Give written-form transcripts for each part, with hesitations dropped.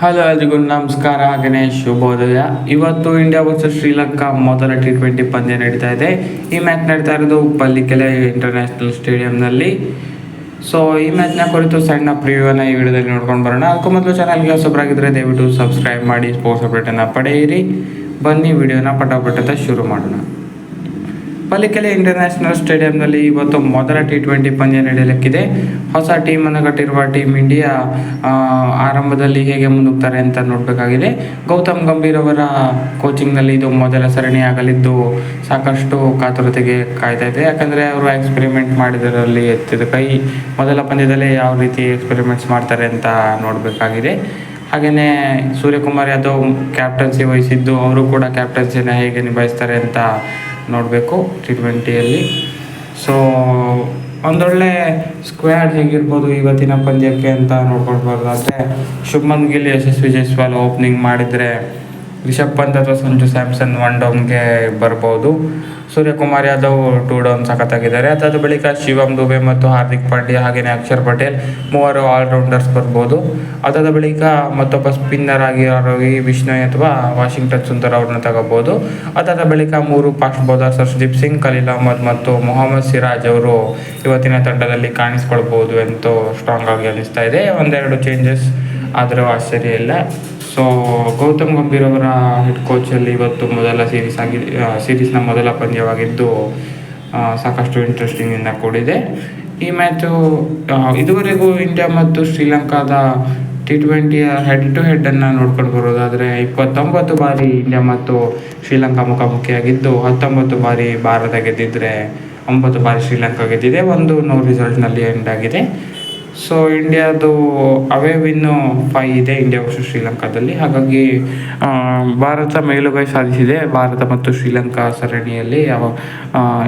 Hello ಎಲ್ರಿಗೂ ನಮಸ್ಕಾರ, ಗಣೇಶ್ ಶುಭೋದಯ. ಇವತ್ತು ಇಂಡಿಯಾ ವರ್ಸಸ್ ಶ್ರೀಲಂಕಾ ಮೊದಲ T20 ಪಂದ್ಯ ನಡೀತಾ ಇದೆ. ಈ ಮ್ಯಾಚ್ ನಡೀತಾ ಇರೋದು ಪಲ್ಲಿಕೆಲೆ ಇಂಟರ್ನ್ಯಾಷನಲ್ ಸ್ಟೇಡಿಯಂನಲ್ಲಿ. ಸೊ ಈ ಮ್ಯಾಚ್ನ ಕುರಿತು ಸಣ್ಣ ಪ್ರಿವ್ಯೂವನ್ನು ಈ ವಿಡಿಯೋದಲ್ಲಿ ನೋಡ್ಕೊಂಡು ಬರೋಣ. ಅದಕ್ಕೂ ಮೊದಲು ಚಾನಲ್ಗೆ ಹೊಸಬರಾಗಿದ್ದರೆ ದಯವಿಟ್ಟು ಸಬ್ಸ್ಕ್ರೈಬ್ ಮಾಡಿ ಸ್ಪೋರ್ಟ್ಸ್ ಅಪ್ಡೇಟನ್ನು ಪಡೆಯಿರಿ. ಬನ್ನಿ ವಿಡಿಯೋನ ಪಟಾಪಟ ಶುರು ಮಾಡೋಣ. ಪಲ್ಲಿಕೆಲೆ ಇಂಟರ್ನ್ಯಾಷನಲ್ ಸ್ಟೇಡಿಯಂನಲ್ಲಿ ಇವತ್ತು ಮೊದಲ T20 ಪಂದ್ಯ ನಡೆಯಲಿಕ್ಕಿದೆ. ಹೊಸ ಟೀಮನ್ನು ಕಟ್ಟಿರುವ ಟೀಮ್ ಇಂಡಿಯಾ ಆರಂಭದಲ್ಲಿ ಹೇಗೆ ಮುನ್ನುಗ್ತಾರೆ ಅಂತ ನೋಡಬೇಕಾಗಿದೆ. ಗೌತಮ್ ಗಂಭೀರ್ ಅವರ ಕೋಚಿಂಗ್ನಲ್ಲಿ ಇದು ಮೊದಲ ಸರಣಿ ಆಗಲಿದ್ದು ಸಾಕಷ್ಟು ಕಾತುರತೆಗೆ ಕಾಯ್ತಾ ಇದೆ. ಯಾಕಂದರೆ ಅವರು ಎಕ್ಸ್ಪೆರಿಮೆಂಟ್ ಮಾಡಿದರಲ್ಲಿ ಎತ್ತಿದ ಕೈ. ಮೊದಲ ಪಂದ್ಯದಲ್ಲೇ ಯಾವ ರೀತಿ ಎಕ್ಸ್ಪೆರಿಮೆಂಟ್ಸ್ ಮಾಡ್ತಾರೆ ಅಂತ ನೋಡಬೇಕಾಗಿದೆ. ಹಾಗೆಯೇ ಸೂರ್ಯಕುಮಾರ್ ಯಾದವ್ ಕ್ಯಾಪ್ಟನ್ಸಿ ವಹಿಸಿದ್ದು, ಅವರು ಕೂಡ ಕ್ಯಾಪ್ಟನ್ಸಿನ ಹೇಗೆ ನಿಭಾಯಿಸ್ತಾರೆ ಅಂತ ನೋಡಬೇಕು T20ಯಲ್ಲಿ. ಸೊ ಒಂದೊಳ್ಳೆ ಸ್ಕ್ವಾಡ್ ಹೇಗಿರ್ಬೋದು ಇವತ್ತಿನ ಪಂದ್ಯಕ್ಕೆ ಅಂತ ನೋಡ್ಕೊಂಡು ಬರೋದಾದರೆ, ಶುಭ್ಮನ್ ಗಿಲ್, ಯಶಸ್ವಿ ಜೈಸ್ವಾಲ್ ಓಪನಿಂಗ್ ಮಾಡಿದರೆ, ರಿಷಬ್ ಪಂತ್ ಅಥವಾ ಸಂಜು ಸ್ಯಾಮ್ಸನ್ 1 ಡೌನ್ಗೆ ಬರ್ಬೋದು. ಸೂರ್ಯಕುಮಾರ್ ಯಾದವ್ 2 ಡೌನ್ ಸಖತ್ತಾಗಿದ್ದಾರೆ. ಅದಾದ ಬಳಿಕ ಶಿವಮ್ ದುಬೆ ಮತ್ತು ಹಾರ್ದಿಕ್ ಪಾಂಡ್ಯ ಹಾಗೆಯೇ ಅಕ್ಷರ್ ಪಟೇಲ್ ಮೂವರು ಆಲ್ರೌಂಡರ್ಸ್ ಬರ್ಬೋದು. ಅದಾದ ಬಳಿಕ ಮತ್ತೊಬ್ಬ ಸ್ಪಿನ್ನರ್ ಆಗಿ ರವಿ ಬಿಷ್ಣೋಯ್ ಅಥವಾ ವಾಷಿಂಗ್ಟನ್ ಸುಂದರ್ ಅವ್ರನ್ನ ತಗೋಬೋದು. ಅದಾದ ಬಳಿಕ 3 ಫಾಸ್ಟ್ ಬೌಲರ್ಸ್ ಹರ್ಷದೀಪ್ ಸಿಂಗ್, ಖಲೀಲ್ ಅಹ್ಮದ್ ಮತ್ತು ಮೊಹಮ್ಮದ್ ಸಿರಾಜ್ ಅವರು ಇವತ್ತಿನ ತಂಡದಲ್ಲಿ ಕಾಣಿಸ್ಕೊಳ್ಬೋದು ಎಂದು ಸ್ಟ್ರಾಂಗ್ ಆಗಿ ಅನಿಸ್ತಾ ಇದೆ. ಒಂದೆರಡು ಚೇಂಜಸ್ ಆದರೂ ಆಶ್ಚರ್ಯ ಇಲ್ಲ. ಸೊ ಗೌತಮ್ ಗಂಭೀರ್ ಅವರ ಹೆಡ್ ಕೋಚಲ್ಲಿ ಇವತ್ತು ಮೊದಲ ಸೀರೀಸ್ನ ಮೊದಲ ಪಂದ್ಯವಾಗಿದ್ದು ಸಾಕಷ್ಟು ಇಂಟ್ರೆಸ್ಟಿಂಗಿಂದ ಕೂಡಿದೆ. ಈ ಮ್ಯಾಚು ಇದುವರೆಗೂ ಇಂಡಿಯಾ ಮತ್ತು ಶ್ರೀಲಂಕಾದ T20ಯ ಹೆಡ್ ಟು ಹೆಡ್ಡನ್ನು ನೋಡ್ಕೊಂಡು ಬರೋದಾದರೆ 29 ಬಾರಿ ಇಂಡಿಯಾ ಮತ್ತು ಶ್ರೀಲಂಕಾ ಮುಖಾಮುಖಿಯಾಗಿದ್ದು 19 ಬಾರಿ ಭಾರತ ಗೆದ್ದಿದ್ದರೆ 9 ಬಾರಿ ಶ್ರೀಲಂಕಾ ಗೆದ್ದಿದೆ. 1-0 ರಿಸಲ್ಟ್ನಲ್ಲಿ ಎಂಡ್ ಆಗಿದೆ. ಸೊ ಇಂಡಿಯಾದು ಅವೇ ವಿನ್ನು 5 ಇದೆ ಇಂಡಿಯಾ ವರ್ಸಸ್ ಶ್ರೀಲಂಕಾದಲ್ಲಿ. ಹಾಗಾಗಿ ಭಾರತ ಮೇಲುಗೈ ಸಾಧಿಸಿದೆ. ಭಾರತ ಮತ್ತು ಶ್ರೀಲಂಕಾ ಸರಣಿಯಲ್ಲಿ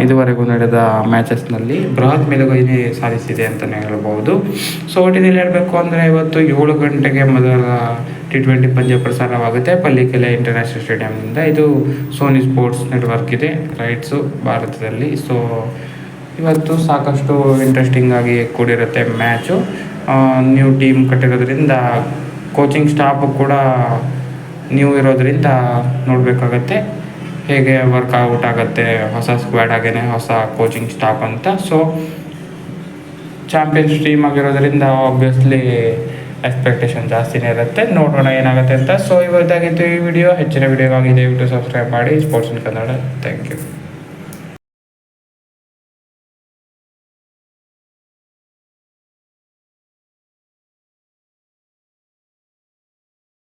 ಇದುವರೆಗೂ ನಡೆದ ಮ್ಯಾಚಸ್ನಲ್ಲಿ ಬೃಹತ್ ಮೇಲುಗೈನೇ ಸಾಧಿಸಿದೆ ಅಂತಲೇ ಹೇಳ್ಬೋದು. ಸೊ ಒಟ್ಟಿನಲ್ಲಿ ಹೇಳಬೇಕು ಅಂದರೆ ಇವತ್ತು 7 ಗಂಟೆಗೆ ಮೊದಲ T20 ಪಂದ್ಯ ಪ್ರಸಾರವಾಗುತ್ತೆ ಪಲ್ಲಿಕೆಲೆ ಇಂಟರ್ನ್ಯಾಷನಲ್ ಸ್ಟೇಡಿಯಂನಿಂದ. ಇದು ಸೋನಿ ಸ್ಪೋರ್ಟ್ಸ್ ನೆಟ್ವರ್ಕ್ ಇದೆ ರೈಟ್ಸು ಭಾರತದಲ್ಲಿ. ಸೊ ಇವತ್ತು ಸಾಕಷ್ಟು ಇಂಟ್ರೆಸ್ಟಿಂಗ್ ಆಗಿ ಕೂಡಿರುತ್ತೆ ಮ್ಯಾಚು. ನ್ಯೂ ಟೀಮ್ ಕಟ್ಟಿರೋದ್ರಿಂದ ಕೋಚಿಂಗ್ ಸ್ಟಾಫ್ ಕೂಡ ನ್ಯೂ ಇರೋದ್ರಿಂದ ನೋಡಬೇಕಾಗತ್ತೆ ಹೇಗೆ ವರ್ಕೌಟ್ ಆಗುತ್ತೆ ಹೊಸ ಸ್ಕ್ವಾಡ್ ಹಾಗೇ ಹೊಸ ಕೋಚಿಂಗ್ ಸ್ಟಾಫ್ ಅಂತ. ಸೊ ಚಾಂಪಿಯನ್ಸ್ ಟೀಮ್ ಆಗಿರೋದ್ರಿಂದ ಆಬ್ವಿಯಸ್ಲಿ ಎಕ್ಸ್ಪೆಕ್ಟೇಷನ್ ಜಾಸ್ತಿನೇ ಇರುತ್ತೆ. ನೋಡೋಣ ಏನಾಗುತ್ತೆ ಅಂತ. ಸೊ ಇವತ್ತಾಗಿತ್ತು ಈ ವಿಡಿಯೋ. ಹೆಚ್ಚಿನ ವಿಡಿಯೋಗಾಗಿ ದಯವಿಟ್ಟು ಸಬ್ಸ್ಕ್ರೈಬ್ ಮಾಡಿ sports in Kannada. Thank you.